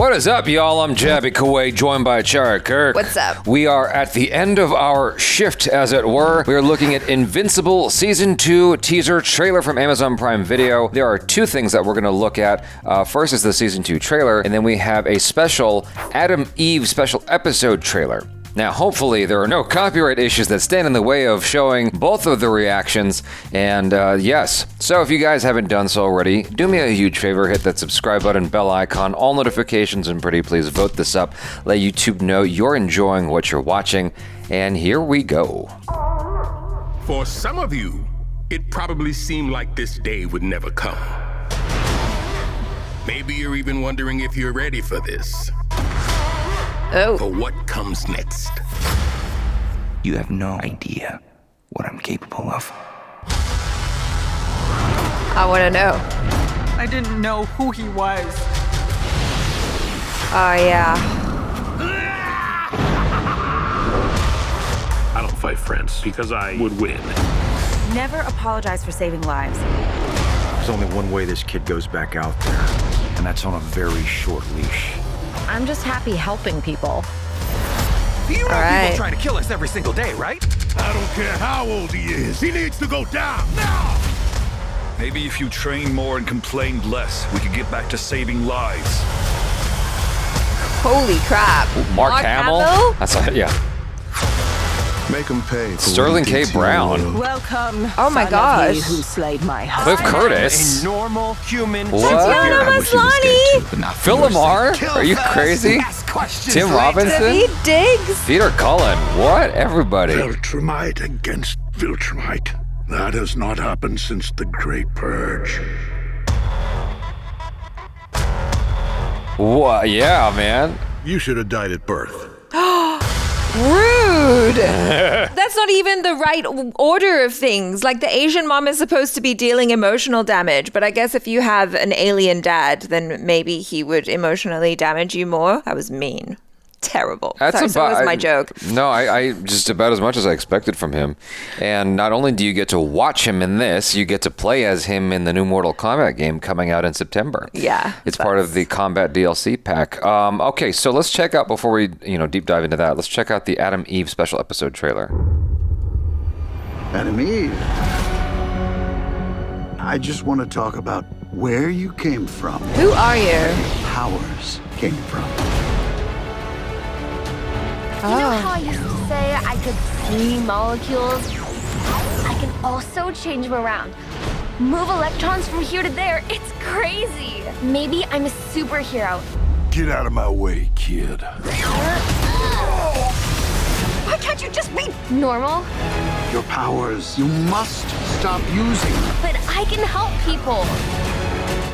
What is up, y'all? I'm Jabby Kuwait, joined by Chara Kirk. What's up? We are at the end of our shift, as it were. We are looking at Invincible Season 2 teaser trailer from Amazon Prime Video. There are two things that we're going to look at. First is the Season 2 trailer, and then we have a special Adam Eve special episode trailer. Now, hopefully, there are no copyright issues that stand in the way of showing both of the reactions. And yes, so if you guys haven't done so already, do me a huge favor, hit that subscribe button, bell icon, all notifications, and pretty please vote this up. Let YouTube know you're enjoying what you're watching. And here we go. For some of you, it probably seemed like this day would never come. Maybe you're even wondering if you're ready for this. For what comes next. You have no idea what I'm capable of. I want to know. I didn't know who he was. Oh, yeah. I don't fight friends because I would win. Never apologize for saving lives. There's only one way this kid goes back out there, and that's on a very short leash. I'm just happy helping people. You know right. people try to kill us every single day, right? I don't care how old he is. He needs to go down now. Maybe if you trained more and complained less, we could get back to saving lives. Holy crap. Mark Hamill? That's yeah. Make him pay. Sterling K. Brown. Welcome. Oh my gosh. Who slayed my Cliff Curtis. A normal human. What? Tatiana Maslany. Phil Lamar? Are you crazy? Tim Robinson? David Diggs. Peter Cullen. What? Everybody. Viltrumite against Viltrumite. That has not happened since the Great Purge. What? Yeah, man. You should have died at birth. Rude. That's not even the right order of things. Like, the Asian mom is supposed to be dealing emotional damage, but I guess if you have an alien dad, then maybe he would emotionally damage you more. That was mean. Terrible. Sorry, so was my joke. No, I just about as much as I expected from him. And not only do you get to watch him in this, you get to play as him in the new Mortal Kombat game coming out in September. Yeah. It's part of the Combat DLC pack. Okay, so let's check out, before we deep dive into that, let's check out the Adam Eve special episode trailer. Adam Eve. I just want to talk about where you came from. Who are you? Where your powers came from. You know how I used to say I could see molecules? I can also change them around. Move electrons from here to there. It's crazy. Maybe I'm a superhero. Get out of my way, kid. Why can't you just be normal? Your powers, you must stop using them. But I can help people.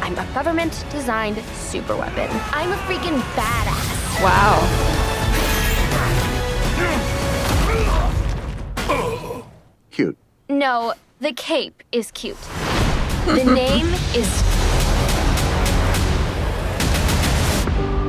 I'm a government-designed super weapon. I'm a freaking badass. Wow. Cute. No, the cape is cute. The name is...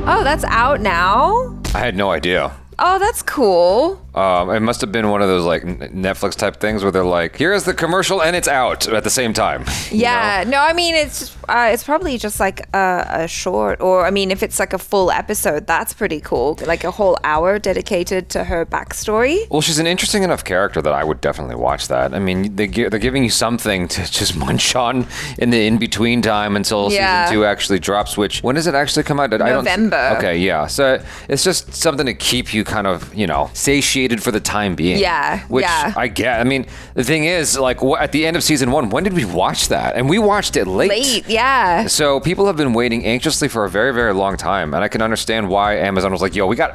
Oh, that's out now? I had no idea. Oh, that's cool. It must have been one of those like Netflix type things where they're like, here's the commercial and it's out at the same time. Yeah, no, I mean, it's probably just like a short, or I mean, if it's like a full episode, that's pretty cool. Like a whole hour dedicated to her backstory. Well, she's an interesting enough character that I would definitely watch that. I mean, they're giving you something to just munch on in the in-between time until season 2 actually drops, which, when does it actually come out? November. Okay, yeah. So it's just something to keep you kind of, satiated for the time being. Yeah, Which yeah. I get. I mean, the thing is, like, at the end of season 1, when did we watch that? And we watched it late. Late, yeah. So people have been waiting anxiously for a very, very long time, and I can understand why Amazon was like, we gotta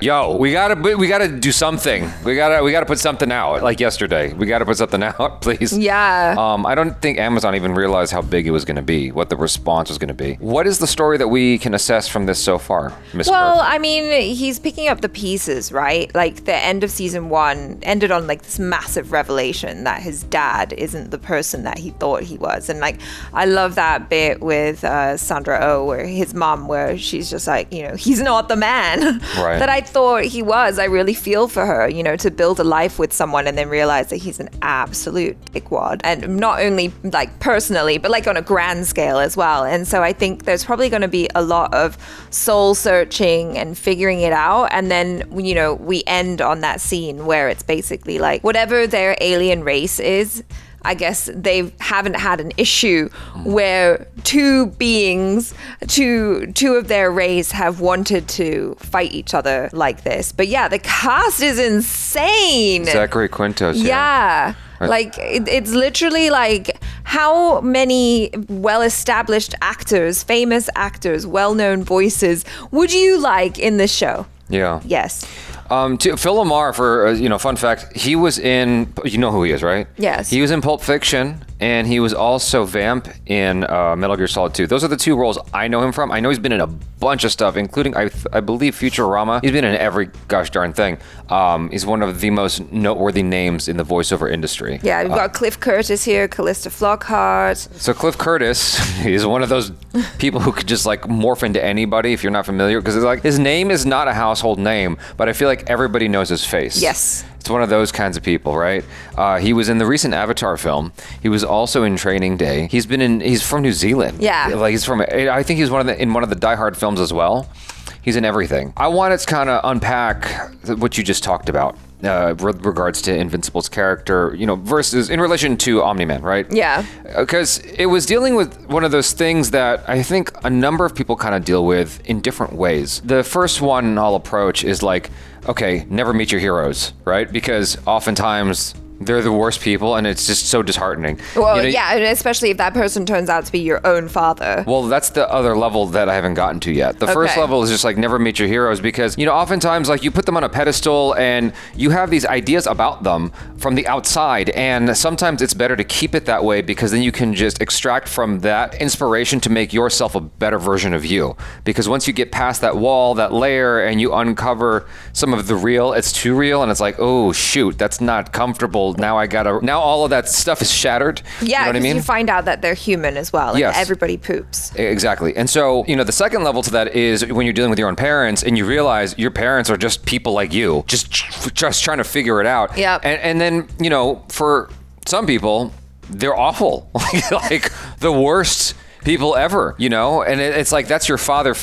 do something. We gotta put something out. Like yesterday, we gotta put something out, please. Yeah. I don't think Amazon even realized how big it was going to be, what the response was going to be. What is the story that we can assess from this so far, Ms. Well, Kirk? I mean, he's picking up the pieces, right? Like the end of season season 1 ended on like this massive revelation that his dad isn't the person that he thought he was. And like, I love that bit with Sandra Oh, where his mom, where she's just like, you know, he's not the man that I thought he was. I really feel for her, you know, to build a life with someone and then realize that he's an absolute dickwad. And not only like personally, but like on a grand scale as well. And so I think there's probably going to be a lot of soul searching and figuring it out. And then, you know, we end on that scene where it's basically like whatever their alien race is, I guess they haven't had an issue where two beings, two of their race have wanted to fight each other like this. But yeah, the cast is insane. Zachary Quintos. Yeah. Like, it's literally like, how many well-established actors, famous actors, well-known voices would you like in this show? Yeah. Yes. Phil Lamar, for fun fact, he was in, you know who he is, right? Yes. He was in Pulp Fiction, and he was also Vamp in Metal Gear Solid 2. Those are the two roles I know him from. I know he's been in a bunch of stuff, including, I believe, Futurama. He's been in every gosh darn thing. He's one of the most noteworthy names in the voiceover industry. Yeah, we've got Cliff Curtis here, Callista Flockhart. So Cliff Curtis is one of those people who could just like morph into anybody if you're not familiar, because it's like his name is not a household name, but I feel like everybody knows his face. Yes. It's one of those kinds of people, right? He was in the recent Avatar film. He was also in Training Day. He's from New Zealand. Yeah. Like I think he's in one of the Die Hard films as well. He's in everything. I wanted to kind of unpack what you just talked about. With regards to Invincible's character, versus in relation to Omni-Man, right? Yeah. Because it was dealing with one of those things that I think a number of people kind of deal with in different ways. The first one I'll approach is like, okay, never meet your heroes, right? Because oftentimes they're the worst people, and it's just so disheartening. Well, yeah, and especially if that person turns out to be your own father. Well, that's the other level that I haven't gotten to yet. The first level is just like never meet your heroes, because, oftentimes like you put them on a pedestal and you have these ideas about them from the outside, and sometimes it's better to keep it that way, because then you can just extract from that inspiration to make yourself a better version of you. Because once you get past that wall, that layer, and you uncover some of the real, it's too real, and it's like, oh shoot, that's not comfortable. Now all of that stuff is shattered. Yeah, you know what I mean? You find out that they're human as well. Like, yes. Everybody poops. Exactly. And so, the second level to that is when you're dealing with your own parents and you realize your parents are just people like you, just trying to figure it out. Yeah. And then, for some people, they're awful. Like the worst people ever, and it's like, that's your father,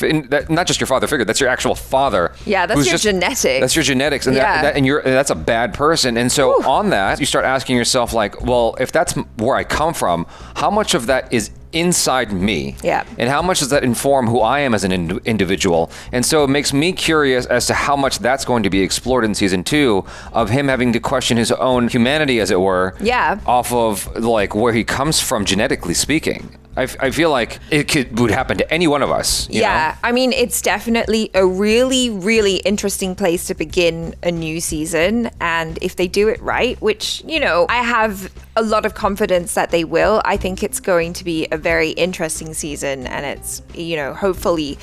not just your father figure, that's your actual father. Yeah, that's your genetics. That's your genetics, and that's a bad person. And so on that, you start asking yourself like, well, if that's where I come from, how much of that is inside me? Yeah. And how much does that inform who I am as an individual? And so it makes me curious as to how much that's going to be explored in season 2, of him having to question his own humanity, as it were. Yeah. Off of like where he comes from, genetically speaking. I feel like it would happen to any one of us. You know? I mean, it's definitely a really, really interesting place to begin a new season. And if they do it right, which, I have a lot of confidence that they will, I think it's going to be a very interesting season. And it's, hopefully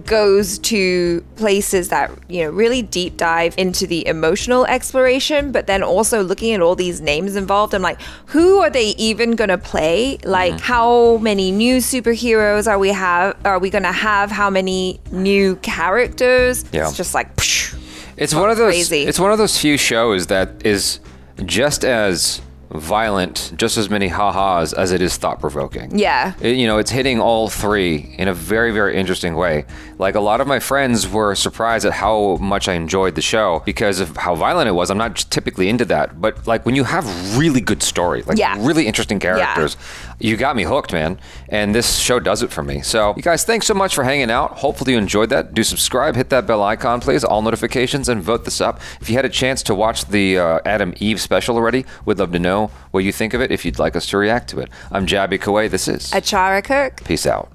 goes to places that, really deep dive into the emotional exploration, but then also looking at all these names involved. I'm like, who are they even going to play? Like, how many new superheroes are we going to have? How many new characters? Yeah. It's just like, it's one of those crazy. It's one of those few shows that is just as violent, just as many ha-has as it is thought-provoking. Yeah. It's hitting all three in a very, very interesting way. Like, a lot of my friends were surprised at how much I enjoyed the show because of how violent it was. I'm not typically into that, but like when you have really good story, like really interesting characters, you got me hooked, man. And this show does it for me. So you guys, thanks so much for hanging out. Hopefully you enjoyed that. Do subscribe, hit that bell icon, please, all notifications, and vote this up. If you had a chance to watch the Adam Eve special already, we'd love to know what you think of it, if you'd like us to react to it. I'm Jabby Kuwait. This is Achara Kirk. Peace out.